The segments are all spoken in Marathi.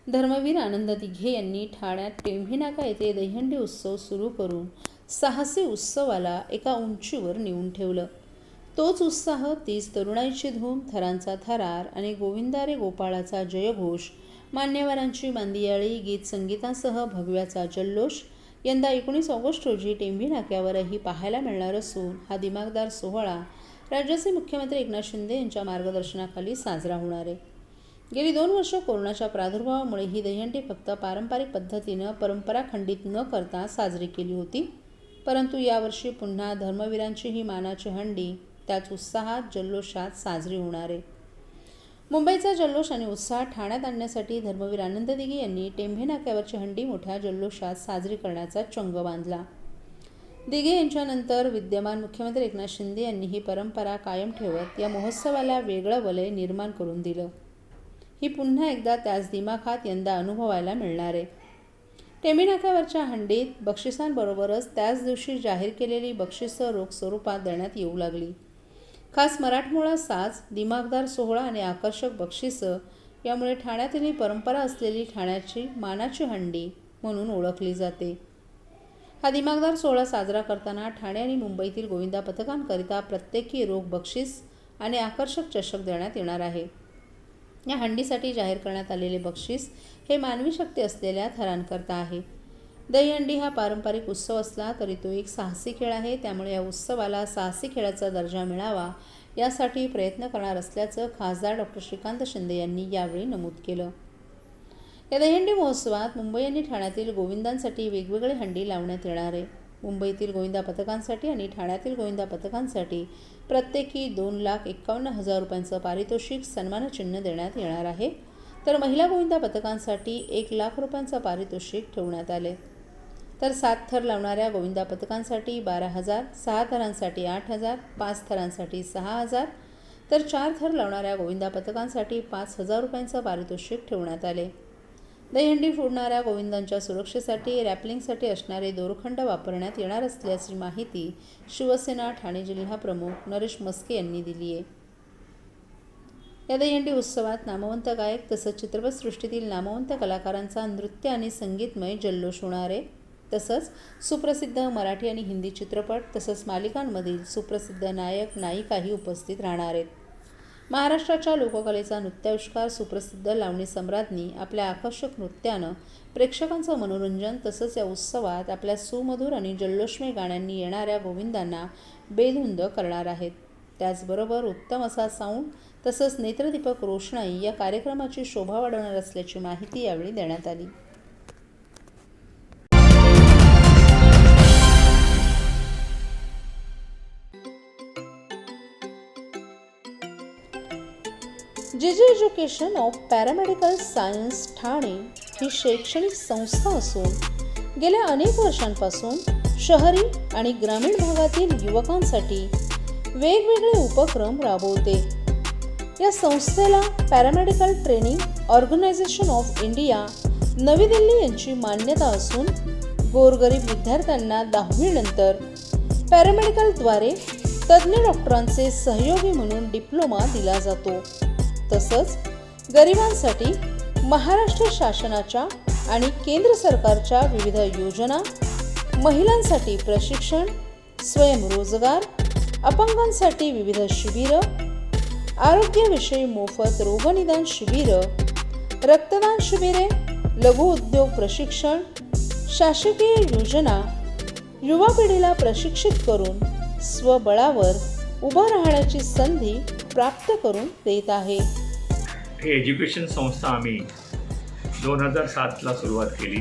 धर्मवीर आनंद दिघे यांनी ठाण्यात टेंभी नाका येथे दहीहंडी उत्सव सुरू करून साहसी उत्सवाला एका उंचीवर नेऊन ठेवलं. तोच उत्साह, तीच तरुणाईची धूम, थरांचा थरार आणि गोविंदा रे गोपाळाचा जयघोष, मान्यवरांची मांदियाळी, गीत संगीतासह भगव्याचा जल्लोष यंदा 19 ऑगस्ट रोजी टेंभी नाक्यावरही पाहायला मिळणार असून हा दिमाखदार सोहळा राज्याचे मुख्यमंत्री एकनाथ शिंदे यांच्या मार्गदर्शनाखाली साजरा होणार आहे. गेली 2 वर्ष कोरोनाच्या प्रादुर्भावामुळे ही दहीहंडी फक्त पारंपरिक पद्धतीनं परंपरा खंडित न करता साजरी केली होती. परंतु यावर्षी पुन्हा धर्मवीरांची ही मानाची हंडी त्याच उत्साहात, जल्लोषात साजरी होणार आहे. मुंबईचा जल्लोष आणि उत्साह ठाण्यात आणण्यासाठी धर्मवीर आनंद दिघे यांनी टेंभी नाक्यावरची हंडी मोठ्या जल्लोषात साजरी करण्याचा चंग बांधला. दिघे यांच्यानंतर विद्यमान मुख्यमंत्री एकनाथ शिंदे यांनी ही परंपरा कायम ठेवत या महोत्सवाला वेगळं वलय निर्माण करून दिलं. ही पुन्हा एकदा त्याच दिमाखात यंदा अनुभवायला मिळणार आहे. टेंभी नाक्यावरच्या हंडीत बक्षिसांबरोबरच त्याच दिवशी जाहीर केलेली बक्षिसं रोख स्वरूपात देण्यात येऊ लागली. खास मराठमोळा साज, दिमाखदार सोहळा आणि आकर्षक बक्षिसं यामुळे ठाण्यातील ही परंपरा असलेली ठाण्याची मानाची हंडी म्हणून ओळखली जाते. हा दिमाखदार सोहळा साजरा करताना ठाणे आणि मुंबईतील गोविंदा पथकांकरिता प्रत्येकी रोख बक्षीस आणि आकर्षक चषक देण्यात येणार आहे. या हंडीसाठी जाहीर करण्यात आलेले बक्षीस हे मानवी शक्ती असलेल्या थरांकरता आहे. दहीहंडी हा पारंपरिक उत्सव असला तरी तो एक साहसी खेळ आहे. त्यामुळे या उत्सवाला साहसी खेळाचा दर्जा मिळावा यासाठी प्रयत्न करणार असल्याचं खासदार डॉ. श्रीकांत शिंदे यांनी यावेळी नमूद केलं. या दहीहंडी महोत्सवात मुंबई आणि ठाण्यातील गोविंदांसाठी वेगवेगळे हंडी लावण्यात येणार आहे. मुंबईतील गोविंदा पथकांसाठी आणि ठाण्यातील गोविंदा पथकांसाठी प्रत्येकी 2,51,000 रुपयांचं पारितोषिक सन्मानचिन्ह देण्यात येणार आहे. तर महिला गोविंदा पथकांसाठी 1,00,000 रुपयांचं पारितोषिक ठेवण्यात आले. तर 7 थर लावणाऱ्या गोविंदा पथकांसाठी 12,000, 6 थरांसाठी 8,000, 5 थरांसाठी 6,000, तर 4 थर लावणाऱ्या गोविंदा पथकांसाठी 5,000 रुपयांचं पारितोषिक ठेवण्यात आले. दहीहंडी फोडणाऱ्या गोविंदांच्या सुरक्षेसाठी रॅपलिंगसाठी असणारे दोरखंड वापरण्यात येणार असल्याची माहिती शिवसेना ठाणे जिल्हा प्रमुख नरेश मस्के यांनी दिली आहे. या दहीहंडी उत्सवात नामवंत गायक तसंच चित्रपटसृष्टीतील नामवंत कलाकारांचा नृत्य आणि संगीतमय जल्लोष होणार आहे. तसंच सुप्रसिद्ध मराठी आणि हिंदी चित्रपट तसंच मालिकांमधील सुप्रसिद्ध नायक नायिकाही उपस्थित राहणार आहेत. महाराष्ट्राच्या लोककलेचा नृत्याविष्कार सुप्रसिद्ध लावणी सम्राज्ञी आपल्या आकर्षक नृत्यानं प्रेक्षकांचं मनोरंजन तसंच या उत्सवात आपल्या सुमधुर आणि जल्लोषमय गाण्यांनी येणाऱ्या गोविंदांना बेधुंद करणार आहेत. त्याचबरोबर उत्तम असा साऊंड तसंच नेत्रदीपक रोषणाई या कार्यक्रमाची शोभा वाढवणार असल्याची माहिती यावेळी देण्यात आली. जे education of paramedical science Thane ही शैक्षणिक संस्था असून गेल्या अनेक वर्षांपासून शहरी आणि ग्रामीण भागातील युवकांसाठी वेगवेगळे उपक्रम राबवते. या संस्थेला paramedical training organisation of India नवी दिल्ली यांची मान्यता असून गोरगरीब विद्यार्थ्यांना 10वी नंतर पॅरामेडिकलद्वारे तज्ज्ञ डॉक्टरांचे सहयोगी म्हणून डिप्लोमा दिला जातो. तसंच गरिबांसाठी महाराष्ट्र शासनाच्या आणि केंद्र सरकारच्या विविध योजना, महिलांसाठी प्रशिक्षण, स्वयंरोजगार, अपंगांसाठी विविध शिबिरं, आरोग्याविषयी मोफत रोगनिदान शिबिरं, रक्तदान शिबिरे, लघु उद्योग प्रशिक्षण, शासकीय योजना युवा पिढीला प्रशिक्षित करून स्वबळावर उभं राहण्याची संधी प्राप्त करून देत आहे. हे एज्युकेशन संस्था आम्ही 2007ला सुरुवात केली.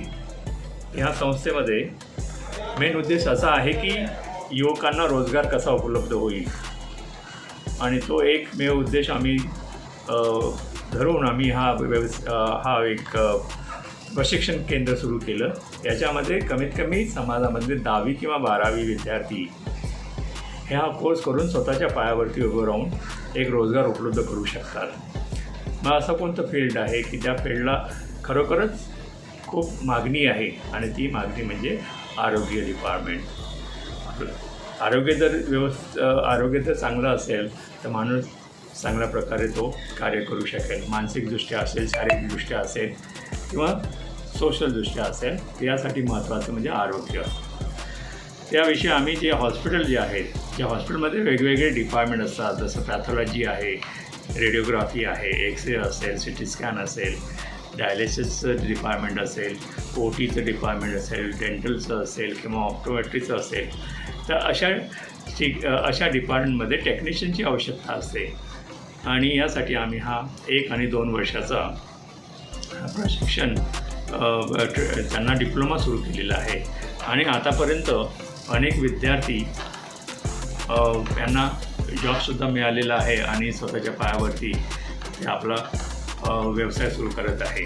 ह्या संस्थेमध्ये मेन उद्देश असा आहे की युवकांना रोजगार कसा उपलब्ध होईल आणि तो एकमेव उद्देश आम्ही धरून आम्ही हा एक प्रशिक्षण केंद्र सुरू केलं. याच्यामध्ये कमीत कमी समाजामधले 10वी किंवा 12वी विद्यार्थी हे हा कोर्स करून स्वतःच्या पायावरती उभं राहून एक रोजगार उपलब्ध करू शकतात. मग असं कोणतं फील्ड आहे की त्या फील्डला खरोखरच खूप मागणी आहे आणि ती मागणी म्हणजे आरोग्य डिपार्टमेंट. आरोग्य जर चांगलं असेल तर माणूस चांगल्या प्रकारे तो कार्य करू शकेल. मानसिकदृष्ट्या असेल, शारीरिकदृष्ट्या असेल, किंवा सोशलदृष्ट्या असेल, यासाठी महत्त्वाचं म्हणजे आरोग्य. त्याविषयी आम्ही जे हॉस्पिटल जे आहेत, त्या हॉस्पिटलमध्ये वेगवेगळे डिपार्टमेंट असतात. जसं पॅथॉलॉजी आहे, रेडिओग्राफी आहे, एक्सरे असेल, सिटी स्कॅन असेल, डायलिसिसचं डिपार्टमेंट असेल, OTचं डिपार्टमेंट असेल, डेंटलचं असेल किंवा ऑप्टोमेट्रीचं असेल. तर अशा डिपार्टमेंटमध्ये टेक्निशियनची आवश्यकता असते आणि यासाठी आम्ही हा 1 आणि 2 वर्षाचा प्रशिक्षण त्यांना डिप्लोमा सुरू केलेला आहे आणि आतापर्यंत अनेक विद्यार्थी यांना जॉबसुद्धा मिळालेला आहे आणि स्वतःच्या पायावरती ते आपला व्यवसाय सुरू करत आहे.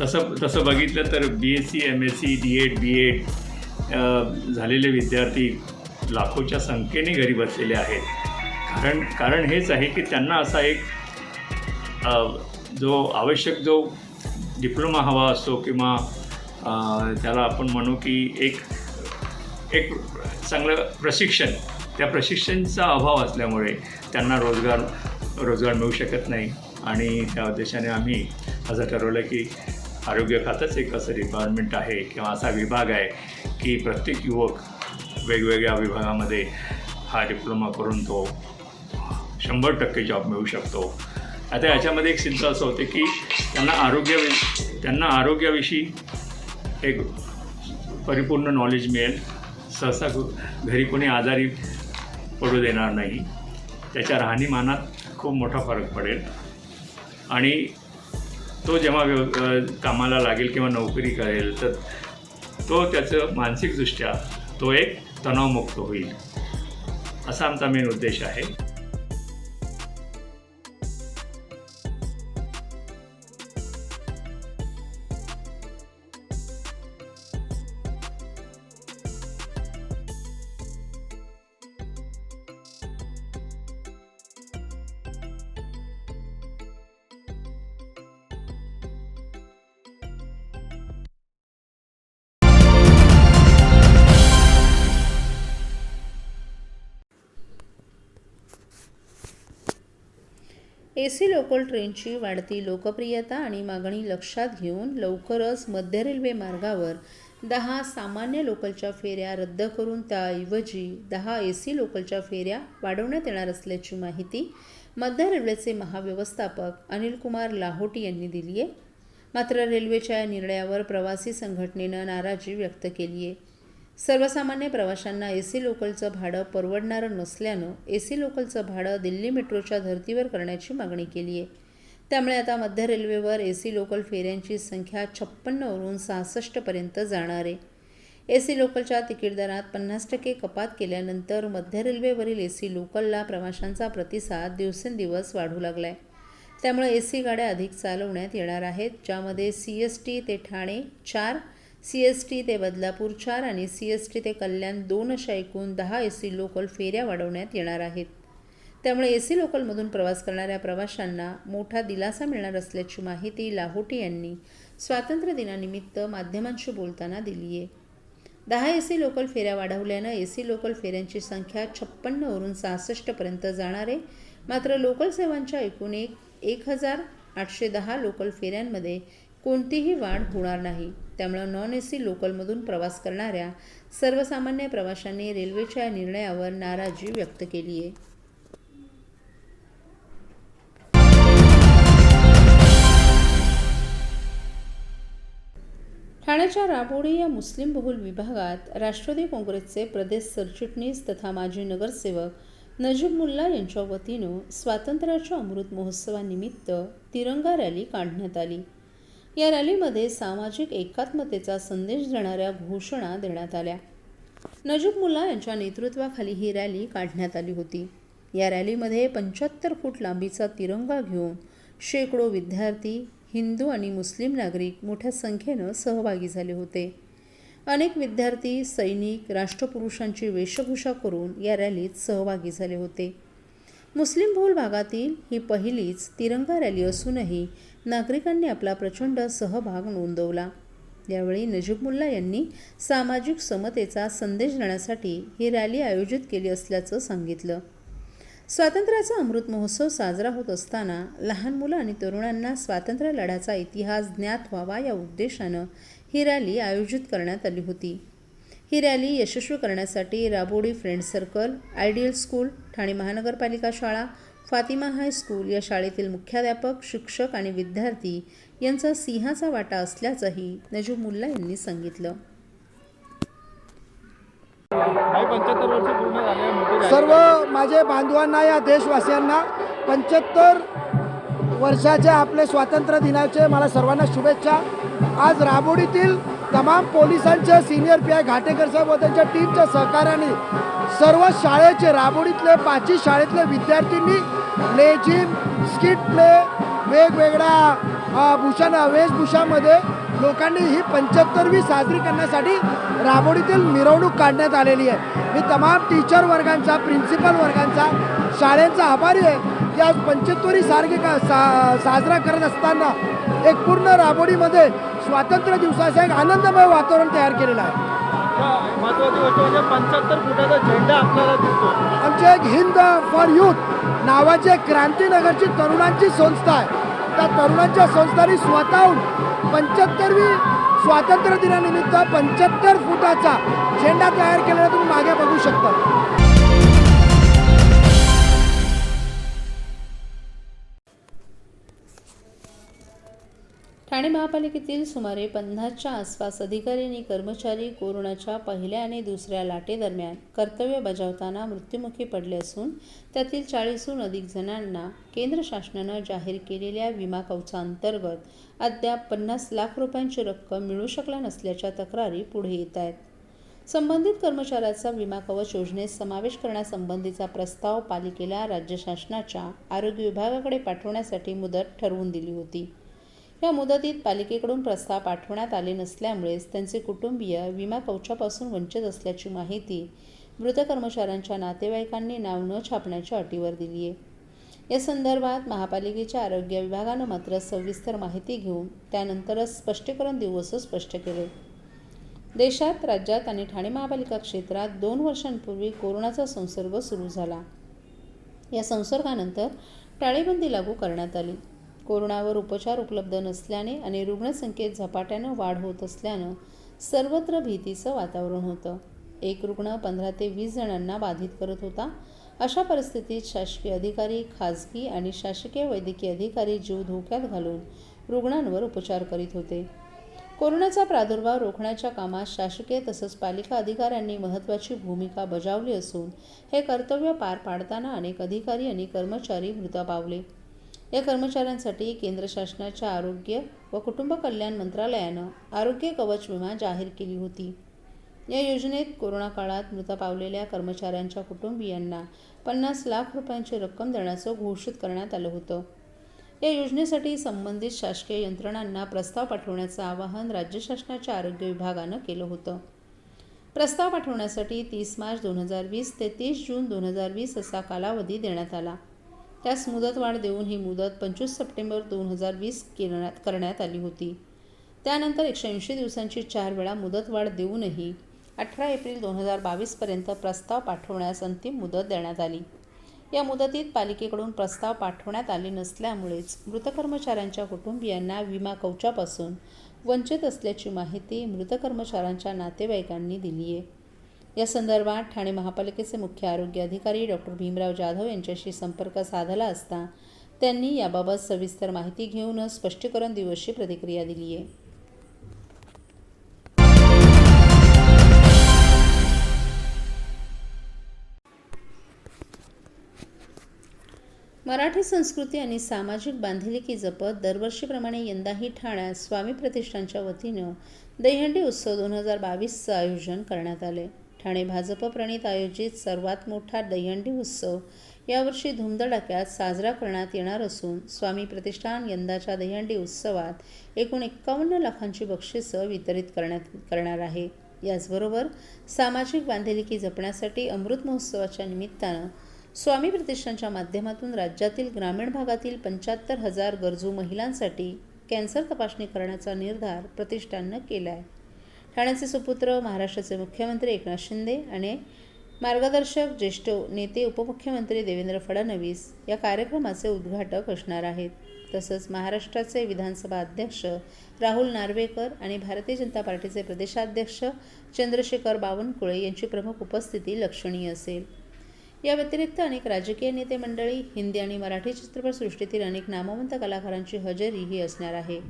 तसं बघितलं तर BSc, MSc, D.Ed, B.Ed झालेले विद्यार्थी लाखोच्या संख्येने घरी बसलेले आहेत. कारण हेच आहे की त्यांना असा एक जो आवश्यक जो डिप्लोमा हवा असतो किंवा त्याला आपण म्हणू की एक चांगलं प्रशिक्षण, त्या प्रशिक्षणाचा अभाव असल्यामुळे त्यांना रोजगार मिळू शकत नाही आणि त्या उद्देशाने आम्ही असं ठरवलं की आरोग्य खातंच एक असं डिपार्टमेंट आहे किंवा असा विभाग आहे की प्रत्येक युवक वेगवेगळ्या विभागामध्ये हा डिप्लोमा करून तो 100% जॉब मिळू शकतो. आता याच्यामध्ये एक सिद्ध असं होते की त्यांना आरोग्याविषयी एक परिपूर्ण नॉलेज मिळेल. सहसा घरी कोणी आजारी पडू देणार नाही. त्याच्या राहणीमानात खूप मोठा फरक पडेल आणि तो जेव्हा कामाला लागेल किंवा नोकरी करेल तर तो त्याचं मानसिकदृष्ट्या तो एक तणावमुक्त होईल, असा आमचा मेन उद्देश आहे. AC लोकल ट्रेनची वाढती लोकप्रियता आणि मागणी लक्षात घेऊन लवकरच मध्य रेल्वे मार्गावर 10 सामान्य लोकलच्या फेऱ्या रद्द करून त्याऐवजी 10 AC लोकलच्या फेऱ्या वाढवण्यात येणार असल्याची माहिती मध्य रेल्वेचे महाव्यवस्थापक अनिल कुमार लाहोटी यांनी दिली आहे. मात्र रेल्वेच्या या निर्णयावर प्रवासी संघटनेनं नाराजी व्यक्त केली आहे. सर्वसामान्य प्रवाशांना AC लोकलचं भाडं परवडणारं नसल्यानं AC लोकलचं भाडं दिल्ली मेट्रोच्या धर्तीवर करण्याची मागणी केली आहे. त्यामुळे आता मध्य रेल्वेवर AC लोकल फेऱ्यांची संख्या 56 वरून 66 पर्यंत जाणार आहे. AC लोकलच्या तिकीट दरात 50% कपात केल्यानंतर मध्य रेल्वेवरील AC लोकलला प्रवाशांचा प्रतिसाद दिवसेंदिवस वाढू लागला आहे. त्यामुळे AC गाड्या अधिक चालवण्यात येणार आहेत, ज्यामध्ये CST ते ठाणे 4, CST ते बदलापूर 4 आणि CST ते कल्याण 2 अशा एकूण 10 AC लोकल फेऱ्या वाढवण्यात येणार आहेत. त्यामुळे AC लोकलमधून प्रवास करणाऱ्या प्रवाशांना मोठा दिलासा मिळणार असल्याची माहिती लाहोटी यांनी स्वातंत्र्य दिनानिमित्त माध्यमांशी बोलताना दिली आहे. 10 AC लोकल फेऱ्या वाढवल्यानं AC लोकल फेऱ्यांची संख्या 56 वरून 66 पर्यंत जाणार आहे. मात्र लोकल सेवांच्या एकूण 1810 लोकल फेऱ्यांमध्ये कोणतीही वाढ होणार नाही. त्यामुळे नॉन AC लोकलमधून प्रवास करणाऱ्या सर्वसामान्य प्रवाशांनी रेल्वेच्या या निर्णयावर नाराजी व्यक्त केली आहे. ठाण्याच्या राबोडी या मुस्लिम बहुल विभागात राष्ट्रवादी काँग्रेसचे प्रदेश सरचिटणीस तथा माजी नगरसेवक नजीब मुल्ला यांच्या वतीनं स्वातंत्र्याच्या अमृत महोत्सवानिमित्त तिरंगा रॅली काढण्यात आली. या रॅलीमध्ये सामाजिक एकात्मतेचा संदेश देणाऱ्या घोषणा देण्यात आल्या. नजीब मुल्ला यांच्या नेतृत्वाखाली ही रॅली काढण्यात आली होती. या रॅलीमध्ये 75 फूट लांबीचा तिरंगा घेऊन शेकडो विद्यार्थी, हिंदू आणि मुस्लिम नागरिक मोठ्या संख्येनं सहभागी झाले होते. अनेक विद्यार्थी, सैनिक, राष्ट्रपुरुषांची वेशभूषा करून या रॅलीत सहभागी झाले होते. मुस्लिम बहुल भागातील ही पहिलीच तिरंगा रॅली असूनही नागरिकांनी आपला प्रचंड सहभाग नोंदवला. यावेळी नजीब मुल्ला यांनी सामाजिक समतेचा संदेश देण्यासाठी ही रॅली आयोजित केली असल्याचं सांगितलं. स्वातंत्र्याचा अमृत महोत्सव साजरा होत असताना लहान मुलं आणि तरुणांना स्वातंत्र्य लढ्याचा इतिहास ज्ञात व्हावा या उद्देशानं ही रॅली आयोजित करण्यात आली होती. ही रॅली यशस्वी करण्यासाठी Rabodi friend circle, ideal school, Thane महानगरपालिका शाळा, फातिमा हायस्कूल या शाळेतील मुख्याध्यापक, शिक्षक आणि विद्यार्थी यांचा सिंहाचा वाटा असल्याचंही नजीब मुल्ला यांनी सांगितलं. सर्व माझे बांधवांना, या देशवासियांना 75 वर्षाच्या आपले स्वातंत्र्य दिनाचे मला सर्वांना शुभेच्छा. आज राबोडीतील तमाम पोलिसांचे सिनियर पी आय घाटेकर साहेब व त्यांच्या टीमच्या सहकार्याने सर्व शाळेचे, राबोडीतले 5ही शाळेतले विद्यार्थ्यांनी लेझिम, स्किट प्ले, वेगवेगळ्या वेशभूषामध्ये लोकांनी ही 75वी साजरी करण्यासाठी राबोडीतील मिरवणूक काढण्यात आलेली आहे. मी तमाम टीचर वर्गांचा, प्रिन्सिपल वर्गांचा, शाळेंचा आभारी आहे की आज 75वी साजरा करत असताना एक पूर्ण राबोडीमध्ये स्वातंत्र्य दिवसाचं एक आनंदमय वातावरण तयार केलेलं आहे. महत्त्वाची गोष्ट म्हणजे 75 फुटाचा झेंडा आपल्याला दिसतो. आमचे एक हिंद फॉर यूथ नावाची एक क्रांतीनगरची तरुणांची संस्था आहे. त्या तरुणांच्या संस्थांनी स्वतःहून 75वी स्वातंत्र्य दिनानिमित्त 75 फुटाचा झेंडा तयार केलेला तुम्ही मागे बघू शकता. ठाणे महापालिकेतील सुमारे 50च्या आसपास अधिकारी आणि कर्मचारी कोरोनाच्या पहिल्या आणि दुसऱ्या लाटेदरम्यान कर्तव्य बजावताना मृत्युमुखी पडले असून त्यातील 40हून अधिक जणांना केंद्र शासनानं जाहीर केलेल्या विमा कवचाअंतर्गत अद्याप 50 लाख रुपयांची रक्कम मिळू शकला नसल्याच्या तक्रारी पुढे येत आहेत. संबंधित कर्मचाऱ्याचा विमा कवच योजनेत समावेश करण्यासंबंधीचा प्रस्ताव पालिकेला राज्य शासनाच्या आरोग्य विभागाकडे पाठवण्यासाठी मुदत ठरवून दिली होती. या मुदतीत पालिकेकडून प्रस्ताव पाठवण्यात आले नसल्यामुळेच त्यांचे कुटुंबीय विमा कवचापासून वंचित असल्याची माहिती मृत कर्मचाऱ्यांच्या नातेवाईकांनी नाव न छापण्याच्या अटीवर दिली आहे. या संदर्भात महापालिकेच्या आरोग्य विभागानं मात्र सविस्तर माहिती घेऊन त्यानंतरच स्पष्टीकरण देऊ असं स्पष्ट केले. देशात, राज्यात आणि ठाणे महापालिका क्षेत्रात 2 वर्षांपूर्वी कोरोनाचा संसर्ग सुरू झाला. या संसर्गानंतर टाळेबंदी लागू करण्यात आली. कोरोनावर उपचार उपलब्ध नसल्याने आणि रुग्णसंख्येत झपाट्यानं वाढ होत असल्यानं सर्वत्र भीतीचं वातावरण होतं. एक रुग्ण 15 ते 20 जणांना बाधित करत होता. अशा परिस्थितीत शासकीय अधिकारी, खाजगी आणि शासकीय वैद्यकीय अधिकारी जीव धोक्यात घालून रुग्णांवर उपचार करीत होते. कोरोनाचा प्रादुर्भाव रोखण्याच्या कामात शासकीय तसंच पालिका अधिकाऱ्यांनी महत्त्वाची भूमिका बजावली असून हे कर्तव्य पार पाडताना अनेक अधिकारी आणि कर्मचारी मृत पावले. या कर्मचाऱ्यांसाठी केंद्र शासनाच्या आरोग्य व कुटुंब कल्याण मंत्रालयानं आरोग्य कवच विमा जाहीर केली होती. या योजनेत कोरोना काळात मृत पावलेल्या कर्मचाऱ्यांच्या कुटुंबियांना 50 लाख रुपयांची रक्कम देण्याचं घोषित करण्यात आलं होतं. या योजनेसाठी संबंधित शासकीय यंत्रणांना प्रस्ताव पाठवण्याचं आवाहन राज्य शासनाच्या आरोग्य विभागानं केलं होतं. प्रस्ताव पाठवण्यासाठी 30 मार्च 2020 ते 30 जून 2020 असा कालावधी देण्यात आला. त्यास मुदतवाढ देऊन ही मुदत 25 सप्टेंबर 2020 करण्यात आली होती. त्यानंतर 180 दिवसांची 4 वेळा मुदतवाढ देऊनही 18 एप्रिल 2022 पर्यंत प्रस्ताव पाठवण्यास अंतिम मुदत देण्यात आली. या मुदतीत पालिकेकडून प्रस्ताव पाठवण्यात आले नसल्यामुळेच मृत कर्मचाऱ्यांच्या कुटुंबियांना विमा कवचापासून वंचित असल्याची माहिती मृत कर्मचाऱ्यांच्या नातेवाईकांनी दिली आहे. या संदर्भात ठाणे महापालिकेचे मुख्य आरोग्य अधिकारी डॉक्टर भीमराव जाधव यांच्याशी संपर्क साधला असता त्यांनी याबाबत सविस्तर माहिती घेऊनच स्पष्टीकरण देऊ अशी प्रतिक्रिया दिली आहे. मराठी संस्कृती आणि सामाजिक बांधिलकी जपत दरवर्षीप्रमाणे यंदाही ठाण्यात स्वामी प्रतिष्ठानच्या वतीनं दहीहंडी उत्सव 2022चं आयोजन करण्यात आले. ठाणे भाजप प्रणित आयोजित सर्वात मोठा दहीहंडी उत्सव यावर्षी धुमधडाक्यात साजरा करण्यात येणार असून स्वामी प्रतिष्ठान यंदाच्या दहीहंडी उत्सवात एकूण 51 लाखांची बक्षिसं वितरित करणार आहे. याचबरोबर सामाजिक बांधिलकी जपण्यासाठी अमृत महोत्सवाच्या निमित्तानं स्वामी प्रतिष्ठानच्या माध्यमातून राज्यातील ग्रामीण भागातील 75,000 गरजू महिलांसाठी कॅन्सर तपासणी करण्याचा निर्धार प्रतिष्ठाननं केला आहे. ठाण्याचे सुपुत्र महाराष्ट्राचे मुख्यमंत्री एकनाथ शिंदे आणि मार्गदर्शक ज्येष्ठ नेते उपमुख्यमंत्री देवेंद्र फडणवीस या कार्यक्रमाचे उद्घाटक असणार आहेत. तसंच महाराष्ट्राचे विधानसभा अध्यक्ष राहुल नार्वेकर आणि भारतीय जनता पार्टीचे प्रदेशाध्यक्ष चंद्रशेखर बावनकुळे यांची प्रमुख उपस्थिती लक्षणीय असेल. या व्यतिरिक्त अनेक राजकीय नेते मंडळी, हिंदी आणि मराठी चित्रपटसृष्टीतील अनेक नामवंत कलाकारांची हजेरी ही असणार आहे.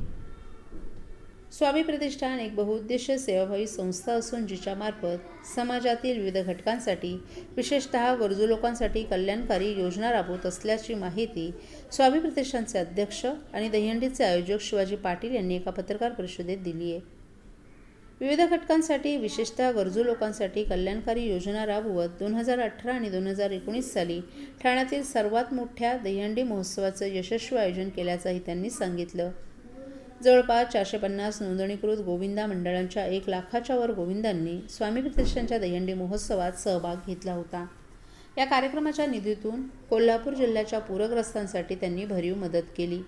स्वामी प्रतिष्ठान एक बहुउद्देशीय सेवाभावी संस्था असून जिच्या मार्फत समाजातील विविध घटकांसाठी, विशेषतः गरजू लोकांसाठी कल्याणकारी योजना राबवत असल्याची माहिती स्वामी प्रतिष्ठानचे अध्यक्ष आणि दहीहंडीचे आयोजक शिवाजी पाटील यांनी एका पत्रकार परिषदेत दिली आहे. विविध घटकांसाठी, विशेषतः गरजू लोकांसाठी कल्याणकारी योजना राबवत 2018 आणि 2019 साली ठाण्यातील सर्वात मोठ्या दहीहंडी महोत्सवाचं यशस्वी आयोजन केल्याचंही त्यांनी सांगितलं. जवळपास 450 नोंदणीकृत गोविंदा मंडळांच्या 1 लाखाच्या वर गोविंदांनी स्वामी प्रतिष्ठानच्या दहीहंडी महोत्सवात सहभाग घेतला होता. या कार्यक्रमाच्या निधीतून कोल्हापूर जिल्ह्याच्या पूरग्रस्तांसाठी त्यांनी भरीव मदत केली.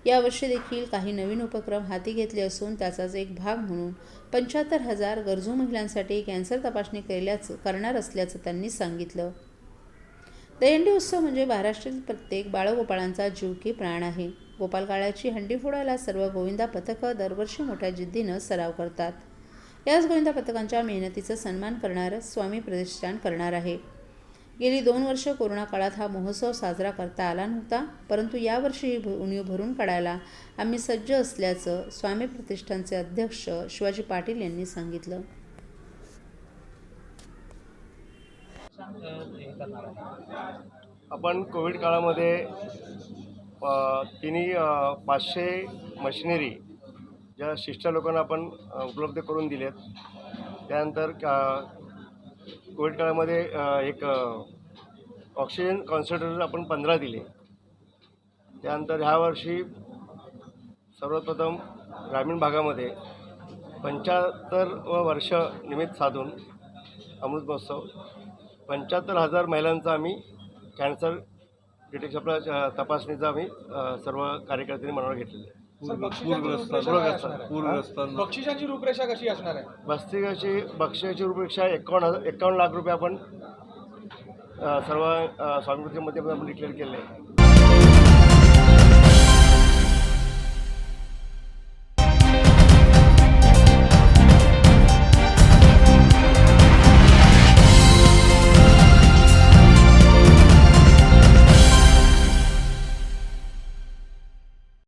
यावर्षी देखील काही नवीन उपक्रम हाती घेतले असून त्याचाच एक भाग म्हणून 75,000 गरजू महिलांसाठी कॅन्सर तपासणी करणार असल्याचं त्यांनी सांगितलं. दहीहंडी उत्सव म्हणजे महाराष्ट्रातील प्रत्येक बाळगोपाळांचा जीव की प्राण आहे. गोपालकाळाची हंडी फोडायला सर्व गोविंदा पथकं दरवर्षी मोठ्या जिद्दीनं सराव करतात. याच गोविंदा पथकांच्या मेहनतीचा सन्मान करणारं स्वामी प्रतिष्ठान करणार आहे. गेली 2 वर्ष कोरोना काळात हा महोत्सव साजरा करता आला नव्हता, परंतु यावर्षी ही उणीव भरून काढायला आम्ही सज्ज असल्याचं स्वामी प्रतिष्ठानचे अध्यक्ष शिवाजी पाटील यांनी सांगितलं. आपण कोविड काळामध्ये तिन्ही 500 मशिनरी ज्या शिष्ट लोकांना आपण उपलब्ध करून दिलेत. त्यानंतर कोविड काळामध्ये एक ऑक्सिजन कॉन्सन्ट्रेटर आपण 15 दिले. त्यानंतर ह्या वर्षी सर्वप्रथम ग्रामीण भागामध्ये 75 वर्ष निमित्त साधून अमृत महोत्सव 75,000 महिलांचा आम्ही कॅन्सर डिटेक्शन आपल्या तपासणीचा आम्ही सर्व कार्यकर्त्यांनी मनावर घेतलेलं आहे. बक्षिसाची रूपरेषा कशी असणार आहे? बक्षिसाची रूपरेषा 51 लाख रुपये आपण सर्व स्वामी प्रतिष्ठानमध्ये आपण डिक्लेअर केले आहे.